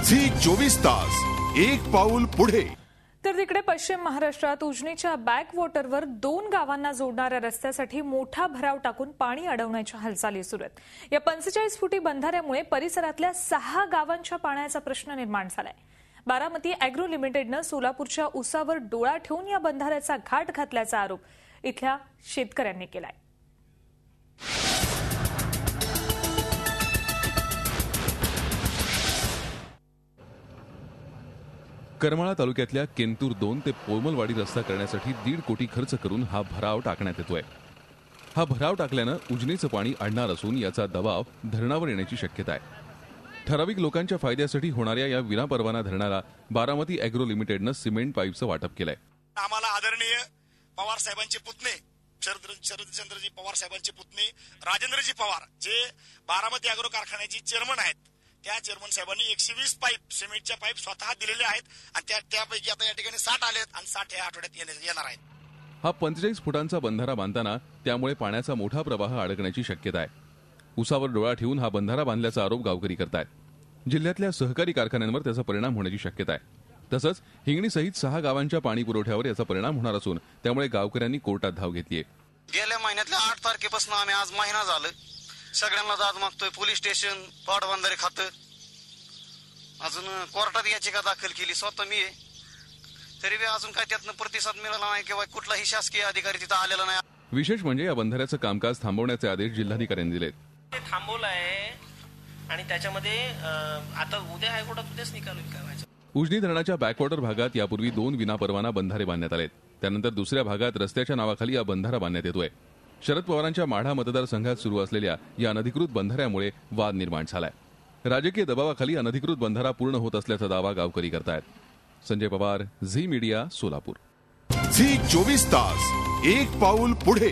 Zee 24 तास एक पाऊल पुढे। तर तिकडे पश्चिम महाराष्ट्रात उजनीच्या बॅकवॉटरवर 2 गावांना जोडणाऱ्या रस्त्यासाठी मोठा भराव टाकून पाणी अडवण्याच्या हालचाली सुरू आहेत। या 45 फुटी बंधाऱ्यामुळे परिसरातल्या 6 गावांच्या पाण्याचा प्रश्न निर्माण झालाय। बारामती अॅग्रो लिमिटेडनं सोलापूरच्या उसावर डोळा ठेवून या बंधाऱ्याचा घाट घातल्याचा आरोप इथल्या शेतकऱ्यांनी केलाय। करमाळा तालुक्यातल्या केंतूर 2 ते पोमलवाडी रस्ता करण्यासाठी 1.5 कोटी खर्च करून हा भराव टाकण्यात येतोय। हा भराव टाकल्यानं उजनीचं पाणी अडणार असून याचा दबाव धरणावर येण्याची शक्यता आहे। ठराविक लोकांच्या फायद्यासाठी होणाऱ्या या विनापरवाना धरणाला बारामती अॅग्रो लिमिटेडनं सिमेंट पाईपचं वाटप केलंय। आम्हाला आदरणीय पवार साहेबांचे पुतणे शरदचंद्रजी पवार साहेबांचे पुतणे राजेंद्रजी पवार जे बारामती अॅग्रो कारखान्याचे चेअरमन आहेत, त्या चेअरमन साहेबांनी 120 पाईप सिमेंटच्या पाईप स्वतः दिलेले आहेत आणि त्यापैकी आता या ठिकाणी 60 आलेत आणि 60 या आठवड्यात येणार आहेत। हा 45 फुटांचा बंधारा बांधताना त्यामुळे पाण्याचा मोठा प्रवाह अडकण्याची शक्यता आहे। उसावर डोळा ठेवून हा बंधारा बांधल्याचा आरोप गावकरी करतायत। जिल्ह्यातल्या सहकारी कारखान्यांवर त्याचा परिणाम होण्याची शक्यता आहे। तसंच हिंगणीसहित 6 गावांच्या पाणी पुरवठ्यावर याचा परिणाम होणार असून त्यामुळे गावकऱ्यांनी कोर्टात धाव घेतलीय। गेल्या महिन्यातल्या 8 तारखेपासून आम्ही आज महिना झालं सगळ्यांना दाद मागतोय। पोलीस स्टेशन, पाटबंधारे खातं, अजून कोर्टात याचिका दाखल केली स्वतः मी, तरी अजून काय त्यातनं प्रतिसाद मिळाला नाही किंवा कुठलाही शासकीय अधिकारी तिथं आलेला नाही। विशेष म्हणजे या बंधाऱ्याचं कामकाज थांबवण्याचे आदेश जिल्हाधिकाऱ्यांनी दिलेत। ते थांबवलं आहे आणि त्याच्यामध्ये आता उद्या हायकोर्टात उद्याच निकाल होईल काय व्हायचं। उजनी धरणाच्या बॅकवॉटर भागात यापूर्वी 2 विनापरवाना बंधारे बांधण्यात आलेत। त्यानंतर दुसऱ्या भागात रस्त्याच्या नावाखाली हा बंधारा बांधण्यात येतोय। शरद पवारांच्या माढा मतदारसंघात सुरू असलेल्या या अनधिकृत बंधाऱ्यामुळे वाद निर्माण झालाय। राजकीय दबावाखाली अनधिकृत बंधारा पूर्ण होत असल्याचा दावा गावकरी करतायत। संजय पवार, झी मीडिया, सोलापूर। झी 24 तास एक पाऊल पुढे।